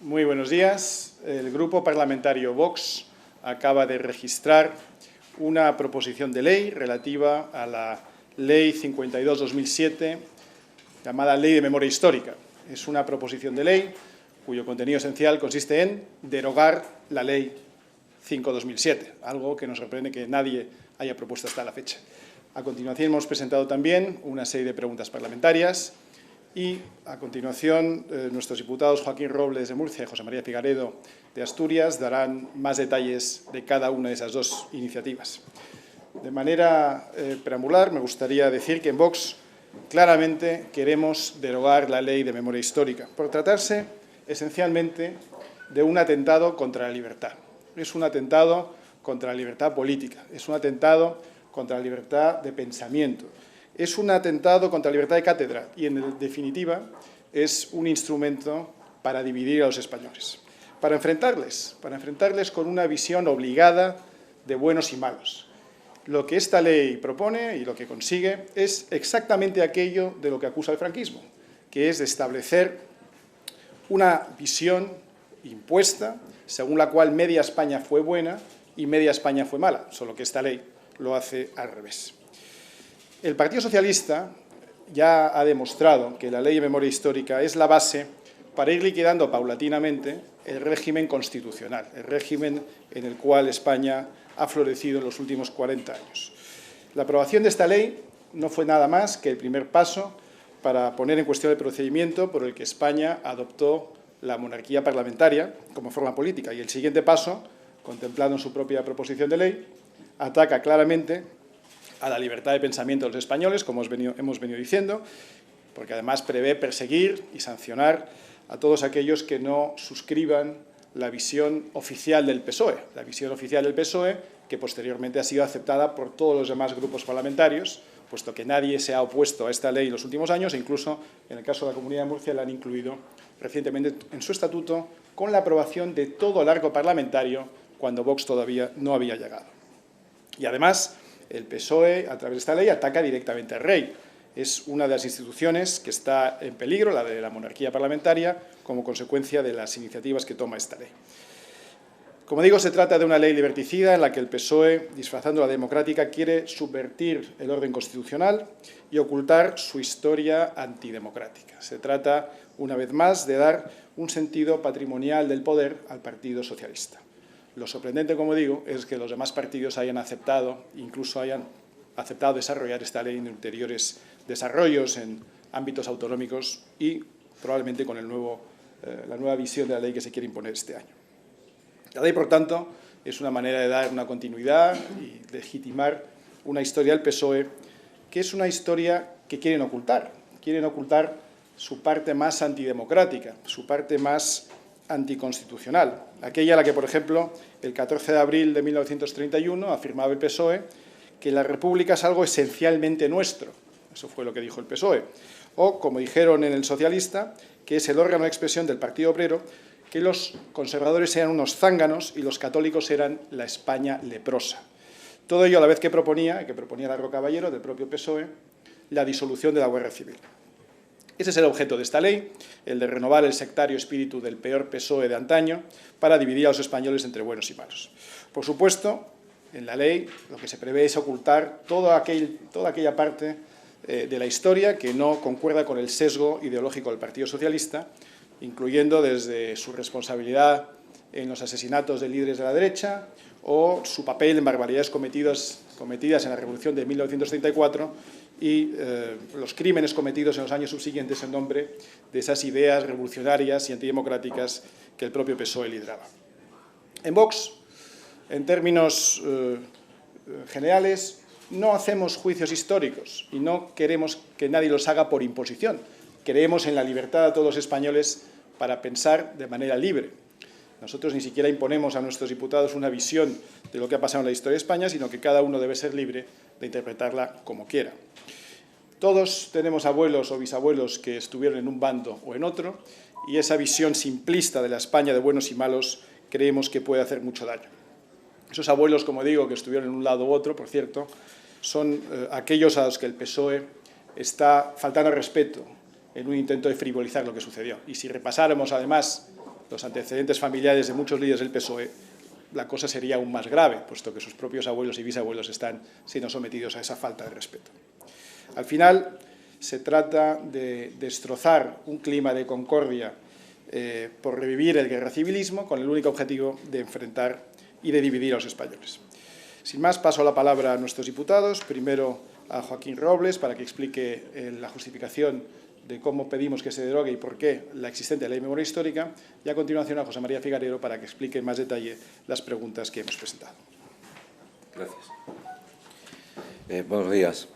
Muy buenos días. El Grupo Parlamentario Vox acaba de registrar una proposición de ley relativa a la Ley 52/2007, llamada Ley de Memoria Histórica. Es una proposición de ley cuyo contenido esencial consiste en derogar la Ley 5/2007, algo que nos sorprende que nadie haya propuesto hasta la fecha. A continuación hemos presentado también una serie de preguntas parlamentarias y, a continuación, nuestros diputados Joaquín Robles de Murcia y José María Figaredo de Asturias darán más detalles de cada una de esas dos iniciativas. De manera preambular, me gustaría decir que en Vox claramente queremos derogar la Ley de Memoria Histórica, por tratarse esencialmente de un atentado contra la libertad. Es un atentado contra la libertad política, es un atentado contra la libertad de pensamiento, es un atentado contra la libertad de cátedra y, en definitiva, es un instrumento para dividir a los españoles, para enfrentarles con una visión obligada de buenos y malos. Lo que esta ley propone y lo que consigue es exactamente aquello de lo que acusa el franquismo, que es de establecer una visión impuesta según la cual media España fue buena y media España fue mala, solo que esta ley lo hace al revés. El Partido Socialista ya ha demostrado que la Ley de Memoria Histórica es la base para ir liquidando paulatinamente el régimen constitucional, el régimen en el cual España ha florecido en los últimos 40 años. La aprobación de esta ley no fue nada más que el primer paso para poner en cuestión el procedimiento por el que España adoptó la monarquía parlamentaria como forma política. Y el siguiente paso, contemplado en su propia proposición de ley, ataca claramente a la libertad de pensamiento de los españoles, como hemos venido diciendo, porque además prevé perseguir y sancionar a todos aquellos que no suscriban la visión oficial del PSOE, que posteriormente ha sido aceptada por todos los demás grupos parlamentarios, puesto que nadie se ha opuesto a esta ley en los últimos años e incluso, en el caso de la Comunidad de Murcia, la han incluido recientemente en su estatuto con la aprobación de todo el arco parlamentario cuando Vox todavía no había llegado. Y además, el PSOE, a través de esta ley, ataca directamente al rey. Es una de las instituciones que está en peligro, la de la monarquía parlamentaria, como consecuencia de las iniciativas que toma esta ley. Como digo, se trata de una ley liberticida en la que el PSOE, disfrazando la democrática, quiere subvertir el orden constitucional y ocultar su historia antidemocrática. Se trata, una vez más, de dar un sentido patrimonial del poder al Partido Socialista. Lo sorprendente, como digo, es que los demás partidos hayan aceptado, incluso hayan aceptado desarrollar esta ley en ulteriores desarrollos en ámbitos autonómicos y probablemente con la nueva visión de la ley que se quiere imponer este año. La ley, por tanto, es una manera de dar una continuidad y legitimar una historia del PSOE que es una historia que quieren ocultar. Quieren ocultar su parte más antidemocrática, su parte más anticonstitucional, aquella a la que, por ejemplo, el 14 de abril de 1931 afirmaba el PSOE que la República es algo esencialmente nuestro. Eso fue lo que dijo el PSOE. O, como dijeron en El Socialista, que es el órgano de expresión del Partido Obrero, que los conservadores eran unos zánganos y los católicos eran la España leprosa. Todo ello a la vez que proponía Largo Caballero, del propio PSOE, la disolución de la Guerra Civil. Ese es el objeto de esta ley, el de renovar el sectario espíritu del peor PSOE de antaño para dividir a los españoles entre buenos y malos. Por supuesto, en la ley lo que se prevé es ocultar toda aquella parte de la historia que no concuerda con el sesgo ideológico del Partido Socialista, incluyendo desde su responsabilidad en los asesinatos de líderes de la derecha o su papel en barbaridades cometidas en la Revolución de 1934 y los crímenes cometidos en los años subsiguientes en nombre de esas ideas revolucionarias y antidemocráticas que el propio PSOE lideraba. En Vox, en términos generales, no hacemos juicios históricos y no queremos que nadie los haga por imposición. Creemos en la libertad de todos los españoles para pensar de manera libre. Nosotros ni siquiera imponemos a nuestros diputados una visión de lo que ha pasado en la historia de España, sino que cada uno debe ser libre de interpretarla como quiera. Todos tenemos abuelos o bisabuelos que estuvieron en un bando o en otro, y esa visión simplista de la España de buenos y malos creemos que puede hacer mucho daño. Esos abuelos, como digo, que estuvieron en un lado u otro, por cierto, son aquellos a los que el PSOE está faltando al respeto en un intento de frivolizar lo que sucedió. Y si repasáramos, además, los antecedentes familiares de muchos líderes del PSOE, la cosa sería aún más grave, puesto que sus propios abuelos y bisabuelos están siendo sometidos a esa falta de respeto. Al final, se trata de destrozar un clima de concordia por revivir el guerracivilismo con el único objetivo de enfrentar y de dividir a los españoles. Sin más, paso la palabra a nuestros diputados. Primero a Joaquín Robles para que explique la justificación de cómo pedimos que se derogue y por qué la existente Ley de Memoria Histórica, y a continuación a José María Figarero para que explique en más detalle las preguntas que hemos presentado. Gracias. Buenos días.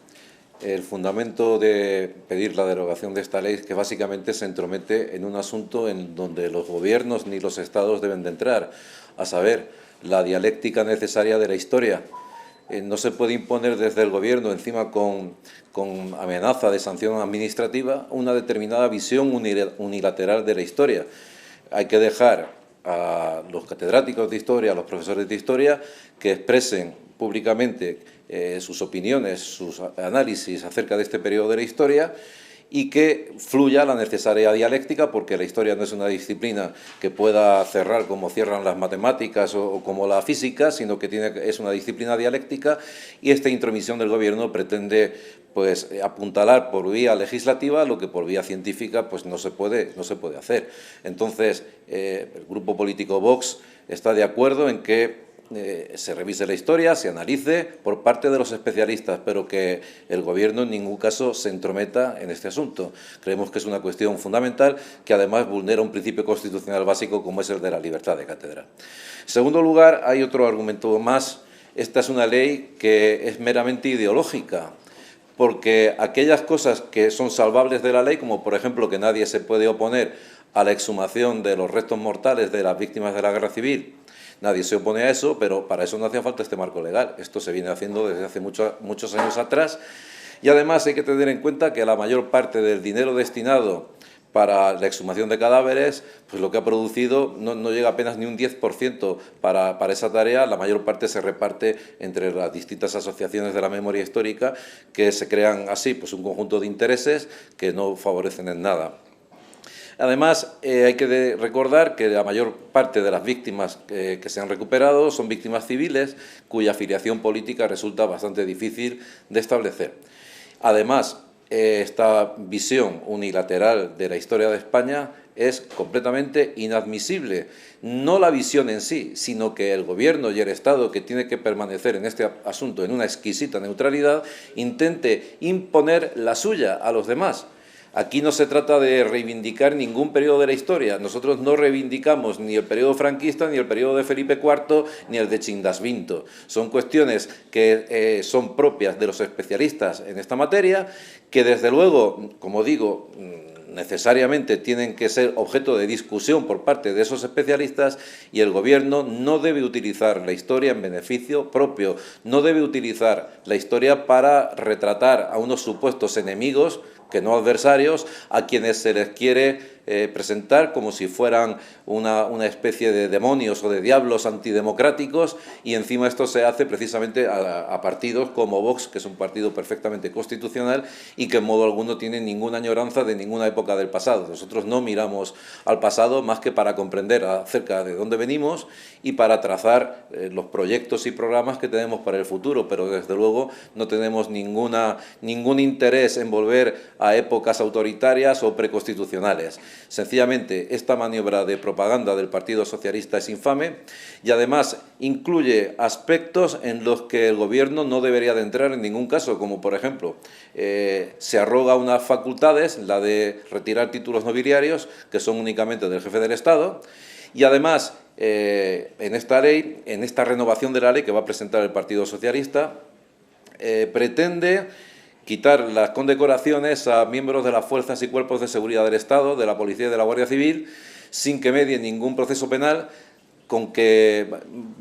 El fundamento de pedir la derogación de esta ley es que básicamente se entromete en un asunto en donde los gobiernos ni los estados deben de entrar, a saber, la dialéctica necesaria de la historia. No se puede imponer desde el Gobierno, encima con amenaza de sanción administrativa, una determinada visión unilateral de la historia. Hay que dejar a los catedráticos de historia, a los profesores de historia, que expresen públicamente sus opiniones, sus análisis acerca de este periodo de la historia, y que fluya la necesaria dialéctica, porque la historia no es una disciplina que pueda cerrar como cierran las matemáticas o como la física, sino que es una disciplina dialéctica, y esta intromisión del Gobierno pretende pues apuntalar por vía legislativa lo que por vía científica pues no se puede hacer. Entonces, el Grupo Político Vox está de acuerdo en que se revise la historia, se analice por parte de los especialistas, pero que el Gobierno en ningún caso se entrometa en este asunto. Creemos que es una cuestión fundamental que además vulnera un principio constitucional básico como es el de la libertad de cátedra. En segundo lugar, hay otro argumento más. Esta es una ley que es meramente ideológica, porque aquellas cosas que son salvables de la ley, como por ejemplo que nadie se puede oponer a la exhumación de los restos mortales de las víctimas de la Guerra Civil, nadie se opone a eso, pero para eso no hacía falta este marco legal. Esto se viene haciendo desde hace muchos años atrás. Y además hay que tener en cuenta que la mayor parte del dinero destinado para la exhumación de cadáveres, pues lo que ha producido no llega apenas ni un 10% para esa tarea. La mayor parte se reparte entre las distintas asociaciones de la memoria histórica, que se crean así pues un conjunto de intereses que no favorecen en nada. Además, hay que recordar que la mayor parte de las víctimas que se han recuperado son víctimas civiles cuya afiliación política resulta bastante difícil de establecer. Además, esta visión unilateral de la historia de España es completamente inadmisible. No la visión en sí, sino que el Gobierno y el Estado, que tiene que permanecer en este asunto en una exquisita neutralidad, intente imponer la suya a los demás. Aquí no se trata de reivindicar ningún periodo de la historia. Nosotros no reivindicamos ni el periodo franquista, ni el periodo de Felipe IV, ni el de Chindasvinto. Son cuestiones que son propias de los especialistas en esta materia, que desde luego, como digo, necesariamente tienen que ser objeto de discusión por parte de esos especialistas, y el Gobierno no debe utilizar la historia en beneficio propio, no debe utilizar la historia para retratar a unos supuestos enemigos, que no adversarios, a quienes se les quiere presentar como si fueran una especie de demonios o de diablos antidemocráticos, y encima esto se hace precisamente a partidos como Vox, que es un partido perfectamente constitucional y que en modo alguno tiene ninguna añoranza de ninguna época del pasado. Nosotros no miramos al pasado más que para comprender acerca de dónde venimos y para trazar los proyectos y programas que tenemos para el futuro, pero desde luego no tenemos ningún interés en volver a épocas autoritarias o preconstitucionales. Sencillamente, esta maniobra de propaganda del Partido Socialista es infame, y además incluye aspectos en los que el Gobierno no debería de entrar en ningún caso, como por ejemplo, se arroga unas facultades, la de retirar títulos nobiliarios, que son únicamente del jefe del Estado, y además, en esta ley, en esta renovación de la ley que va a presentar el Partido Socialista, pretende quitar las condecoraciones a miembros de las fuerzas y cuerpos de seguridad del Estado, de la Policía y de la Guardia Civil, sin que medie ningún proceso penal, con que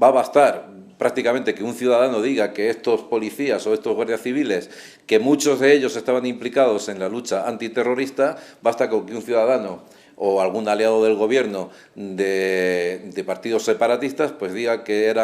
va a bastar prácticamente que un ciudadano diga que estos policías o estos guardias civiles, que muchos de ellos estaban implicados en la lucha antiterrorista, basta con que un ciudadano o algún aliado del Gobierno de partidos separatistas, pues diga que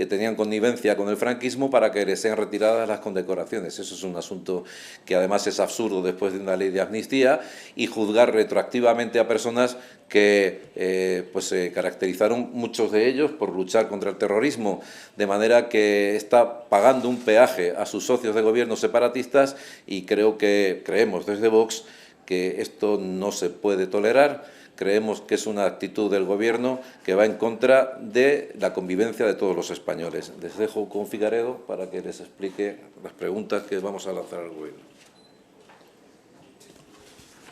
tenían connivencia con el franquismo para que les sean retiradas las condecoraciones. Eso es un asunto que además es absurdo después de una ley de amnistía, y juzgar retroactivamente a personas que pues se caracterizaron, muchos de ellos, por luchar contra el terrorismo, de manera que está pagando un peaje a sus socios de gobierno separatistas, y creemos desde Vox que esto no se puede tolerar. Creemos que es una actitud del Gobierno que va en contra de la convivencia de todos los españoles. Les dejo con Figaredo para que les explique las preguntas que vamos a lanzar al Gobierno.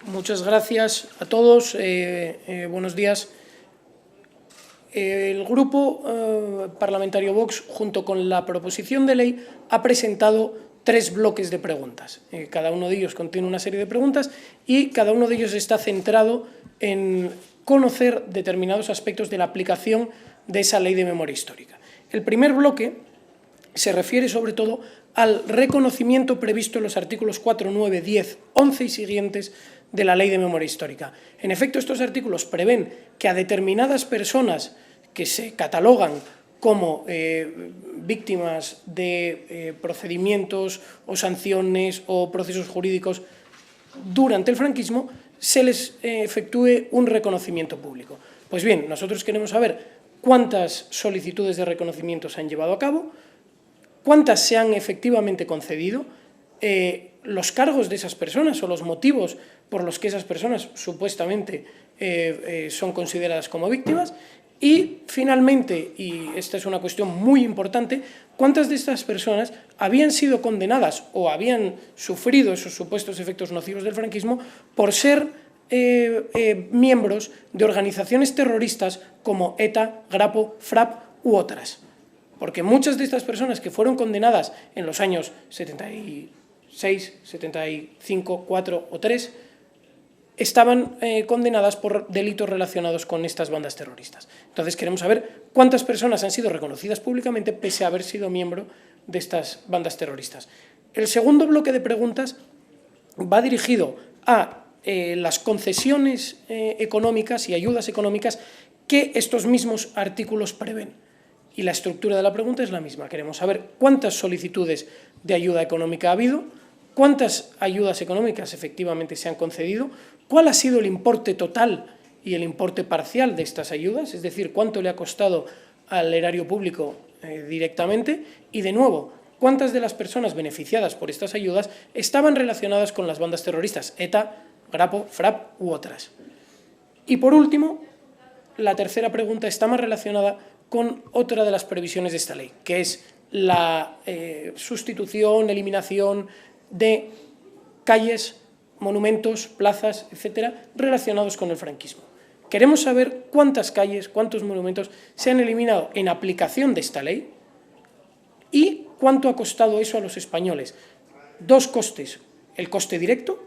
Muchas gracias a todos. Buenos días. El Grupo Parlamentario Vox, junto con la proposición de ley, ha presentado 3 bloques de preguntas. Cada uno de ellos contiene una serie de preguntas y cada uno de ellos está centrado en conocer determinados aspectos de la aplicación de esa ley de memoria histórica. El primer bloque se refiere sobre todo al reconocimiento previsto en los artículos 4, 9, 10, 11 y siguientes de la Ley de Memoria Histórica. En efecto, estos artículos prevén que a determinadas personas que se catalogan como víctimas de procedimientos o sanciones o procesos jurídicos durante el franquismo, se les efectúe un reconocimiento público. Pues bien, nosotros queremos saber cuántas solicitudes de reconocimiento se han llevado a cabo, cuántas se han efectivamente concedido, los cargos de esas personas o los motivos por los que esas personas supuestamente son consideradas como víctimas, y finalmente, y esta es una cuestión muy importante, cuántas de estas personas habían sido condenadas o habían sufrido esos supuestos efectos nocivos del franquismo por ser miembros de organizaciones terroristas como ETA, Grapo, FRAP u otras. Porque muchas de estas personas que fueron condenadas en los años 76, 75, 4 o 3 estaban condenadas por delitos relacionados con estas bandas terroristas. Entonces queremos saber cuántas personas han sido reconocidas públicamente pese a haber sido miembro de estas bandas terroristas. El segundo bloque de preguntas va dirigido a las concesiones económicas y ayudas económicas que estos mismos artículos prevén. Y la estructura de la pregunta es la misma. Queremos saber cuántas solicitudes de ayuda económica ha habido, cuántas ayudas económicas efectivamente se han concedido, cuál ha sido el importe total y el importe parcial de estas ayudas, es decir, cuánto le ha costado al erario público directamente, y de nuevo, cuántas de las personas beneficiadas por estas ayudas estaban relacionadas con las bandas terroristas, ETA, Grapo, FRAP u otras. Y por último, la tercera pregunta está más relacionada con otra de las previsiones de esta ley, que es la sustitución, eliminación de calles, monumentos, plazas, etcétera, relacionados con el franquismo. Queremos saber cuántas calles, cuántos monumentos se han eliminado en aplicación de esta ley y cuánto ha costado eso a los españoles. 2 costes: el coste directo,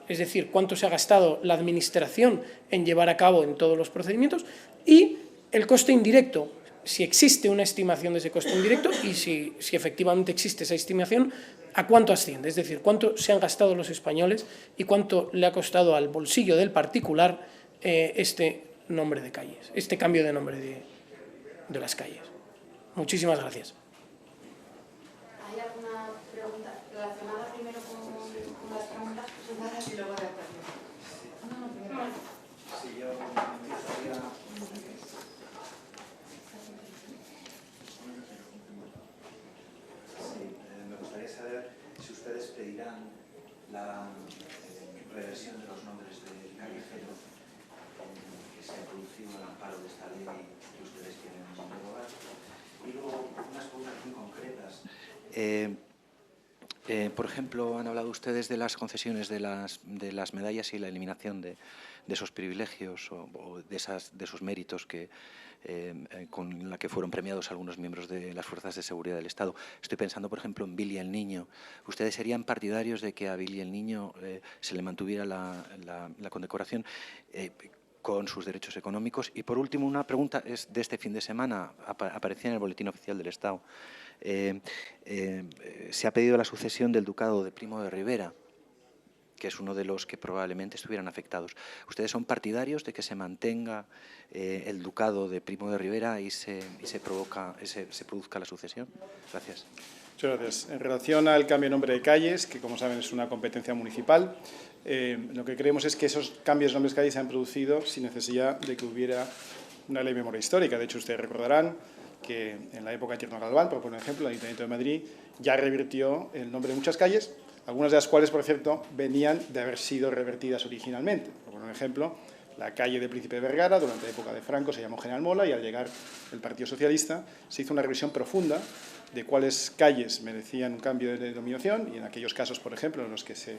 es decir, cuánto se ha gastado la administración en llevar a cabo en todos los procedimientos, y el coste indirecto, si existe una estimación de ese coste indirecto y si efectivamente existe esa estimación, ¿a cuánto asciende? Es decir, cuánto se han gastado los españoles y cuánto le ha costado al bolsillo del particular este nombre de calles, este cambio de nombre de las calles. Muchísimas gracias. ¿Hay alguna pregunta relacionada primero con las preguntas presentadas y luego de acuerdo? No, primero. Sí, yo empezaría... me gustaría saber si ustedes pedirán la reversión de los nombres del callejero que se ha producido al amparo de esta ley que ustedes quieren derogar. Y luego unas preguntas muy concretas. Por ejemplo, han hablado ustedes de las concesiones de las medallas y la eliminación de esos privilegios o de esos méritos con la que fueron premiados algunos miembros de las fuerzas de seguridad del Estado. Estoy pensando, por ejemplo, en Billy el Niño. ¿Ustedes serían partidarios de que a Billy el Niño se le mantuviera la condecoración con sus derechos económicos? Y por último, una pregunta es de este fin de semana, aparecía en el Boletín Oficial del Estado. Se ha pedido la sucesión del ducado de Primo de Rivera. que es uno de los que probablemente estuvieran afectados. ¿Ustedes son partidarios de que se mantenga el ducado de Primo de Rivera y se produzca la sucesión? Gracias. Muchas gracias. En relación al cambio de nombre de calles, que como saben es una competencia municipal, lo que creemos es que esos cambios de nombres de calles se han producido sin necesidad de que hubiera una ley de memoria histórica. De hecho, ustedes recordarán que en la época de Tierno Galván, por poner un ejemplo, el Ayuntamiento de Madrid ya revirtió el nombre de muchas calles, algunas de las cuales, por cierto, venían de haber sido revertidas originalmente. Por poner un ejemplo, la calle de Príncipe de Vergara, durante la época de Franco, se llamó General Mola y al llegar el Partido Socialista se hizo una revisión profunda de cuáles calles merecían un cambio de denominación y en aquellos casos, por ejemplo, en los que se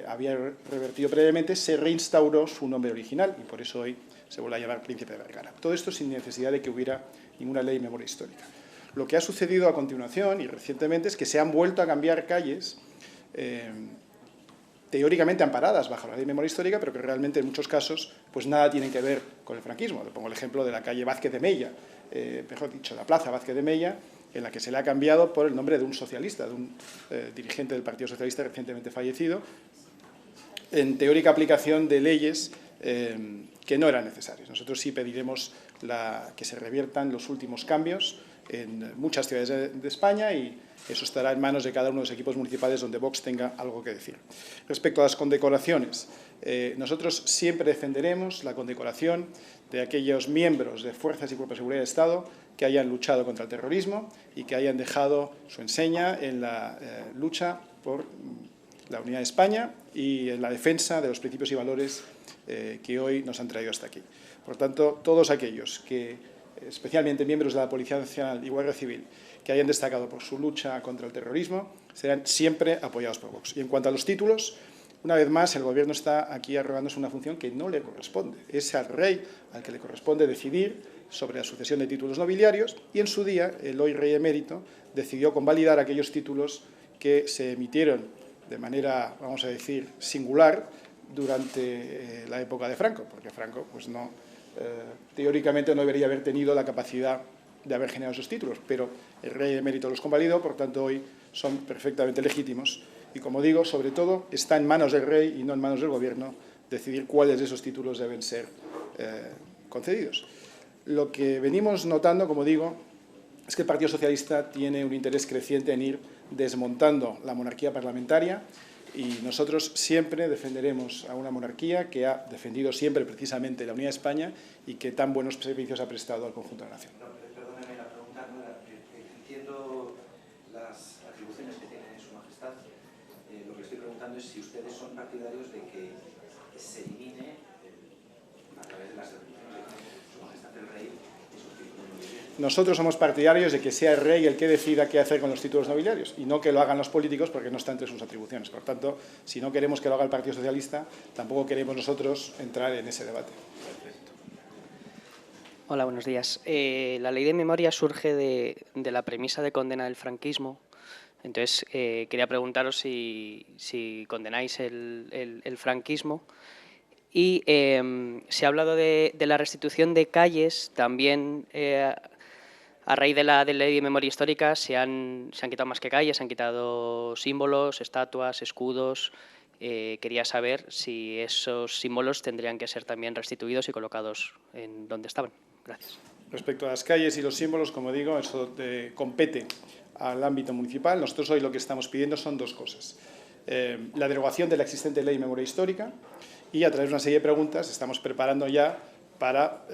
había revertido previamente, se reinstauró su nombre original y por eso hoy se vuelve a llamar Príncipe de Vergara. Todo esto sin necesidad de que hubiera ninguna ley de memoria histórica. Lo que ha sucedido a continuación y recientemente es que se han vuelto a cambiar calles teóricamente amparadas bajo la ley de memoria histórica, pero que realmente en muchos casos pues nada tienen que ver con el franquismo. Le pongo el ejemplo de la calle Vázquez de Mella, mejor dicho, la plaza Vázquez de Mella, en la que se le ha cambiado por el nombre de un socialista, de un dirigente del Partido Socialista recientemente fallecido, en teórica aplicación de leyes que no eran necesarias. Nosotros sí pediremos que se reviertan los últimos cambios en muchas ciudades de España y eso estará en manos de cada uno de los equipos municipales donde Vox tenga algo que decir. Respecto a las condecoraciones, nosotros siempre defenderemos la condecoración de aquellos miembros de fuerzas y cuerpos de seguridad de Estado que hayan luchado contra el terrorismo y que hayan dejado su enseña en la lucha por la unidad de España y en la defensa de los principios y valores que hoy nos han traído hasta aquí. Por tanto, todos aquellos que, especialmente miembros de la Policía Nacional y Guardia Civil, que hayan destacado por su lucha contra el terrorismo, serán siempre apoyados por Vox. Y en cuanto a los títulos, una vez más, el Gobierno está aquí arrogándose una función que no le corresponde. Es al rey al que le corresponde decidir sobre la sucesión de títulos nobiliarios y en su día el hoy rey emérito decidió convalidar aquellos títulos que se emitieron de manera, vamos a decir, singular durante la época de Franco, porque Franco pues no, teóricamente no debería haber tenido la capacidad de haber generado esos títulos, pero el rey emérito los convalidó, por tanto hoy son perfectamente legítimos. Y como digo, sobre todo, está en manos del rey y no en manos del Gobierno decidir cuáles de esos títulos deben ser concedidos. Lo que venimos notando, como digo, es que el Partido Socialista tiene un interés creciente en ir desmontando la monarquía parlamentaria y nosotros siempre defenderemos a una monarquía que ha defendido siempre precisamente la unidad de España y que tan buenos servicios ha prestado al conjunto de la nación. Perdóneme, la pregunta no era, entiendo las atribuciones que tiene Su Majestad. Lo que estoy preguntando es si ustedes son partidarios de que se elimine a través de las atribuciones que tiene Su Majestad el Rey esos títulos nobiliarios. Nosotros somos partidarios de que sea el rey el que decida qué hacer con los títulos nobiliarios y no que lo hagan los políticos porque no está entre sus atribuciones. Por tanto, si no queremos que lo haga el Partido Socialista, tampoco queremos nosotros entrar en ese debate. Hola, buenos días. La ley de memoria surge de la premisa de condena del franquismo. Entonces, quería preguntaros si condenáis el franquismo. Y se ha hablado de la restitución de calles, también a raíz de la ley de memoria histórica se han quitado más que calles, se han quitado símbolos, estatuas, escudos. Quería saber si esos símbolos tendrían que ser también restituidos y colocados en donde estaban. Gracias. Respecto a las calles y los símbolos, como digo, eso compete al ámbito municipal. Nosotros hoy lo que estamos pidiendo son dos cosas. La derogación de la existente ley de memoria histórica y a través de una serie de preguntas estamos preparando ya para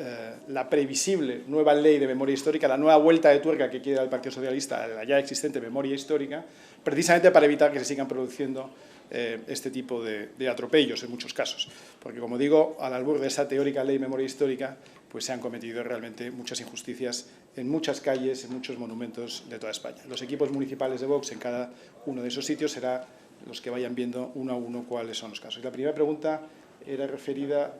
la previsible nueva ley de memoria histórica, la nueva vuelta de tuerca que quiere el Partido Socialista a la ya existente memoria histórica, precisamente para evitar que se sigan produciendo este tipo de atropellos en muchos casos. Porque, como digo, al albur de esa teórica ley de memoria histórica, pues se han cometido realmente muchas injusticias en muchas calles, en muchos monumentos de toda España. Los equipos municipales de Vox en cada uno de esos sitios serán los que vayan viendo uno a uno cuáles son los casos. Y la primera pregunta era referida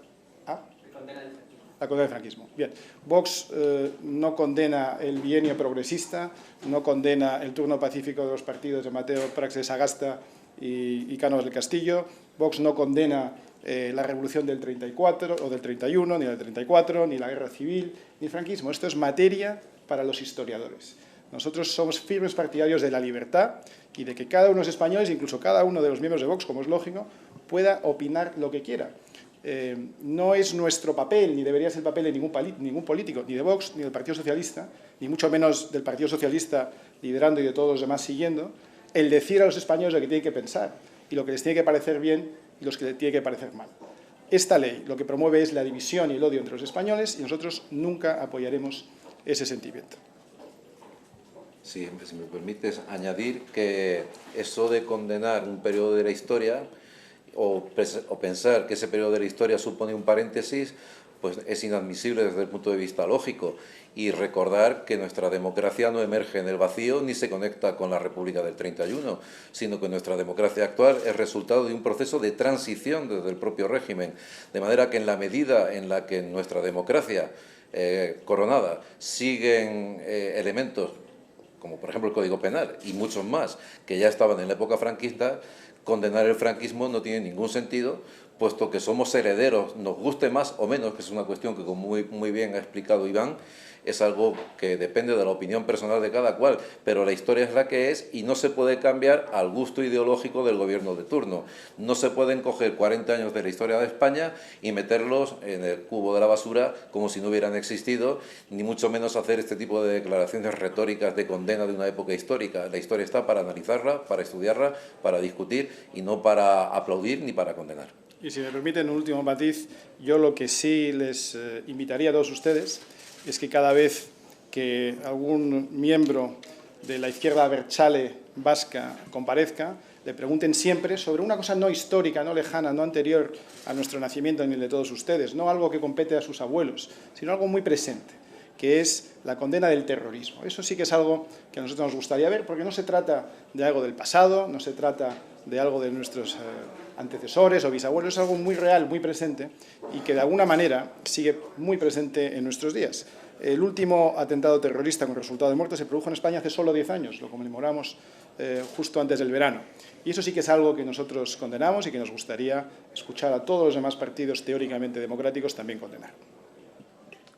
a la condena del franquismo. Bien, Vox no condena el bienio progresista, no condena el turno pacífico de los partidos de Mateo Prats de Sagasta y Cánovas del Castillo. Vox no condena la revolución del 34 o del 31, ni la del 34, ni la guerra civil, ni el franquismo. Esto es materia para los historiadores. Nosotros somos firmes partidarios de la libertad y de que cada uno de los españoles, incluso cada uno de los miembros de Vox, como es lógico, pueda opinar lo que quiera. No es nuestro papel, ni debería ser el papel de ningún político, ni de Vox, ni del Partido Socialista, ni mucho menos del Partido Socialista liderando y de todos los demás siguiendo, el decir a los españoles lo que tienen que pensar y lo que les tiene que parecer bien y lo que les tiene que parecer mal. Esta ley lo que promueve es la división y el odio entre los españoles y nosotros nunca apoyaremos ese sentimiento. Sí, si me permites añadir que eso de condenar un periodo de la historia o pensar que ese periodo de la historia supone un paréntesis, pues es inadmisible desde el punto de vista lógico. Y recordar que nuestra democracia no emerge en el vacío ni se conecta con la República del 31, sino que nuestra democracia actual es resultado de un proceso de transición desde el propio régimen. De manera que en la medida en la que en nuestra democracia coronada siguen elementos como por ejemplo el Código Penal y muchos más que ya estaban en la época franquista, condenar el franquismo no tiene ningún sentido, puesto que somos herederos, nos guste más o menos, que es una cuestión que como muy bien ha explicado Iván, es algo que depende de la opinión personal de cada cual, pero la historia es la que es y no se puede cambiar al gusto ideológico del gobierno de turno. No se pueden coger 40 años de la historia de España y meterlos en el cubo de la basura como si no hubieran existido, ni mucho menos hacer este tipo de declaraciones retóricas de condena de una época histórica. La historia está para analizarla, para estudiarla, para discutir y no para aplaudir ni para condenar. Y si me permiten un último matiz, yo lo que sí les invitaría a todos ustedes es que cada vez que algún miembro de la izquierda abertzale vasca comparezca, le pregunten siempre sobre una cosa no histórica, no lejana, no anterior a nuestro nacimiento ni el de todos ustedes, no algo que compete a sus abuelos, sino algo muy presente, que es la condena del terrorismo. Eso sí que es algo que a nosotros nos gustaría ver, porque no se trata de algo del pasado, no se trata de algo de nuestros antecesores o bisabuelos, es algo muy real, muy presente y que de alguna manera sigue muy presente en nuestros días. El último atentado terrorista con resultado de muerte se produjo en España hace solo 10 años, lo conmemoramos justo antes del verano. Y eso sí que es algo que nosotros condenamos y que nos gustaría escuchar a todos los demás partidos teóricamente democráticos también condenar.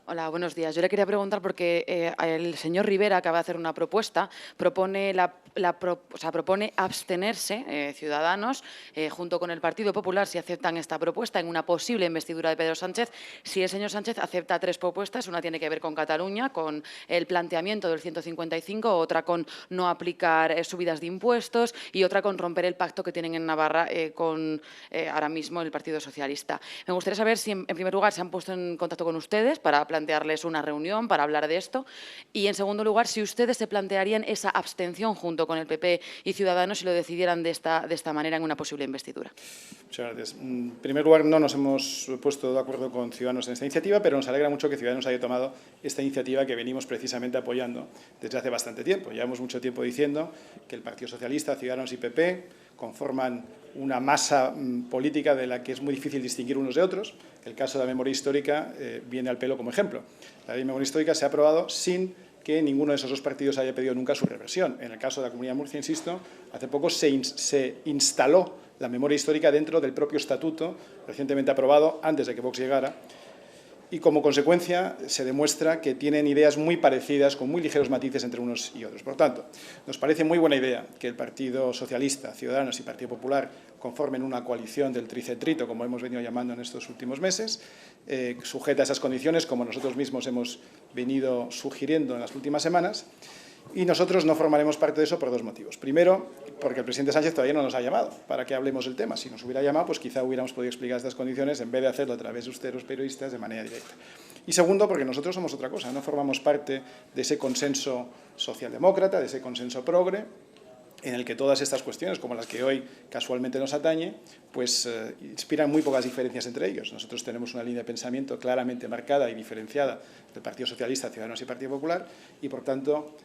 Hola, buenos días. Yo le quería preguntar porque el señor Rivera acaba de hacer una propuesta, propone abstenerse, Ciudadanos, junto con el Partido Popular, si aceptan esta propuesta en una posible investidura de Pedro Sánchez. Si el señor Sánchez acepta 3 propuestas, una tiene que ver con Cataluña, con el planteamiento del 155, otra con no aplicar subidas de impuestos y otra con romper el pacto que tienen en Navarra con ahora mismo el Partido Socialista. Me gustaría saber si, en primer lugar, se han puesto en contacto con ustedes para plantearles una reunión para hablar de esto y, en segundo lugar, si ustedes se plantearían esa abstención junto con el PP y Ciudadanos si lo decidieran de esta manera en una posible investidura. Muchas gracias. En primer lugar, no nos hemos puesto de acuerdo con Ciudadanos en esta iniciativa, pero nos alegra mucho que Ciudadanos haya tomado esta iniciativa que venimos precisamente apoyando desde hace bastante tiempo. Llevamos mucho tiempo diciendo que el Partido Socialista, Ciudadanos y PP conforman una masa política de la que es muy difícil distinguir unos de otros. El caso de la memoria histórica viene al pelo como ejemplo. La ley de memoria histórica se ha aprobado sin que ninguno de esos dos partidos haya pedido nunca su reversión. En el caso de la Comunidad de Murcia, insisto, hace poco se instaló la memoria histórica dentro del propio estatuto recientemente aprobado antes de que Vox llegara y como consecuencia se demuestra que tienen ideas muy parecidas con muy ligeros matices entre unos y otros. Por tanto, nos parece muy buena idea que el Partido Socialista, Ciudadanos y Partido Popular conformen una coalición del tricentrito, como hemos venido llamando en estos últimos meses, sujeta a esas condiciones, como nosotros mismos hemos venido sugiriendo en las últimas semanas, y nosotros no formaremos parte de eso por 2 motivos. Primero, porque el presidente Sánchez todavía no nos ha llamado para que hablemos del tema. Si nos hubiera llamado, pues quizá hubiéramos podido explicar estas condiciones en vez de hacerlo a través de ustedes, los periodistas, de manera directa. Y segundo, porque nosotros somos otra cosa, no formamos parte de ese consenso socialdemócrata, de ese consenso progre, en el que todas estas cuestiones, como las que hoy casualmente nos atañe, pues inspiran muy pocas diferencias entre ellos. Nosotros tenemos una línea de pensamiento claramente marcada y diferenciada del Partido Socialista, Ciudadanos y Partido Popular, y por tanto,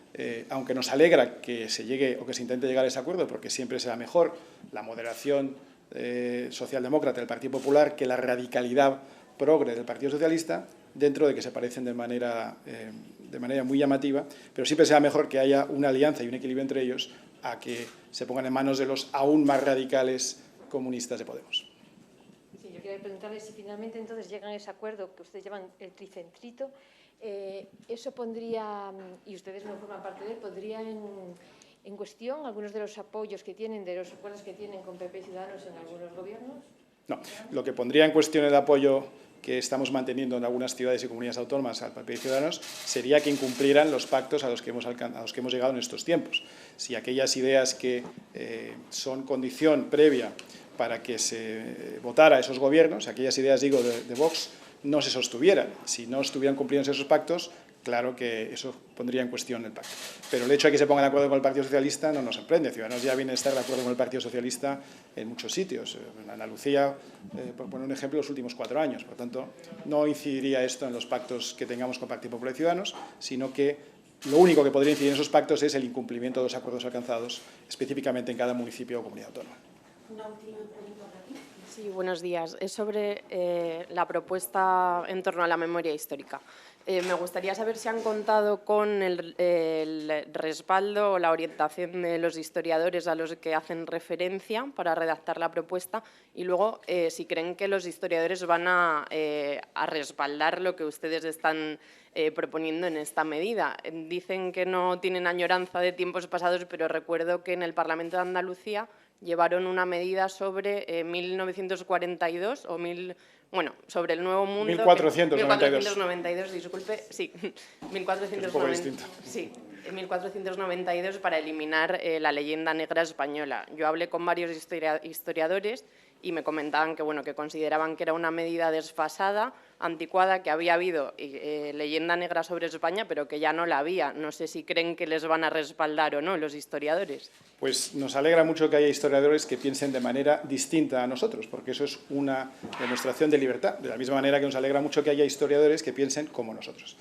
aunque nos alegra que se llegue o que se intente llegar a ese acuerdo, porque siempre será mejor la moderación socialdemócrata del Partido Popular que la radicalidad progre del Partido Socialista, dentro de que se parecen de manera muy llamativa, pero siempre será mejor que haya una alianza y un equilibrio entre ellos a que se pongan en manos de los aún más radicales comunistas de Podemos. Sí, yo quería preguntarle si finalmente entonces llegan a ese acuerdo que ustedes llaman el tricentrito, eso pondría, y ustedes no forman parte de él, podría en cuestión algunos de los apoyos que tienen, de los acuerdos que tienen con PP y Ciudadanos en algunos gobiernos? No, lo que pondría en cuestión el apoyo que estamos manteniendo en algunas ciudades y comunidades autónomas al PP y Ciudadanos sería que incumplieran los pactos a los que hemos llegado en estos tiempos. Si aquellas ideas que son condición previa para que se votara esos gobiernos, aquellas ideas, digo, de Vox, no se sostuvieran, si no estuvieran cumplidos esos pactos, claro que eso pondría en cuestión el pacto. Pero el hecho de que se ponga de acuerdo con el Partido Socialista no nos sorprende. Ciudadanos ya viene a estar de acuerdo con el Partido Socialista en muchos sitios. En Andalucía, por poner un ejemplo, los últimos 4 años. Por tanto, no incidiría esto en los pactos que tengamos con Partido Popular y Ciudadanos, sino que lo único que podría incidir en esos pactos es el incumplimiento de los acuerdos alcanzados, específicamente en cada municipio o comunidad autónoma. Una última pregunta por aquí. Sí, buenos días. Es sobre la propuesta en torno a la memoria histórica. Me gustaría saber si han contado con el respaldo o la orientación de los historiadores a los que hacen referencia para redactar la propuesta y luego si creen que los historiadores van a respaldar lo que ustedes están proponiendo en esta medida. Dicen que no tienen añoranza de tiempos pasados, pero recuerdo que en el Parlamento de Andalucía llevaron una medida sobre 1942 o sobre el Nuevo Mundo. 1492, disculpe, sí, 1492 para eliminar la leyenda negra española. Yo hablé con varios historiadores y me comentaban que, que consideraban que era una medida desfasada, anticuada, que había habido leyenda negra sobre España, pero que ya no la había. No sé si creen que les van a respaldar o no los historiadores. Pues nos alegra mucho que haya historiadores que piensen de manera distinta a nosotros, porque eso es una demostración de libertad, de la misma manera que nos alegra mucho que haya historiadores que piensen como nosotros,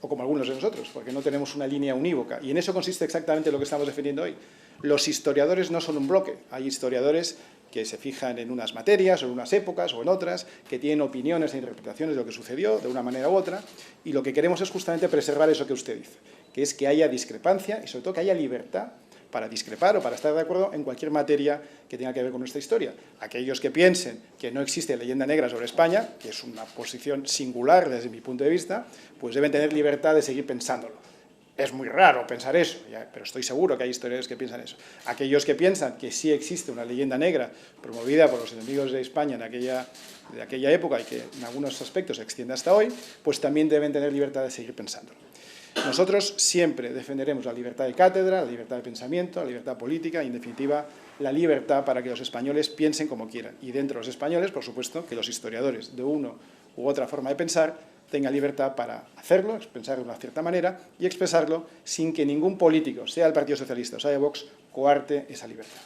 o como algunos de nosotros, porque no tenemos una línea unívoca. Y en eso consiste exactamente lo que estamos defendiendo hoy. Los historiadores no son un bloque, hay historiadores que se fijan en unas materias o en unas épocas o en otras, que tienen opiniones e interpretaciones de lo que sucedió de una manera u otra, y lo que queremos es justamente preservar eso que usted dice, que es que haya discrepancia y sobre todo que haya libertad para discrepar o para estar de acuerdo en cualquier materia que tenga que ver con nuestra historia. Aquellos que piensen que no existe leyenda negra sobre España, que es una posición singular desde mi punto de vista, pues deben tener libertad de seguir pensándolo. Es muy raro pensar eso, pero estoy seguro que hay historiadores que piensan eso. Aquellos que piensan que sí existe una leyenda negra promovida por los enemigos de España de aquella época y que en algunos aspectos se extiende hasta hoy, pues también deben tener libertad de seguir pensándolo. Nosotros siempre defenderemos la libertad de cátedra, la libertad de pensamiento, la libertad política y, en definitiva, la libertad para que los españoles piensen como quieran. Y dentro de los españoles, por supuesto, que los historiadores de una u otra forma de pensar tengan libertad para hacerlo, pensarlo de una cierta manera y expresarlo sin que ningún político, sea el Partido Socialista o sea de Vox, coarte esa libertad.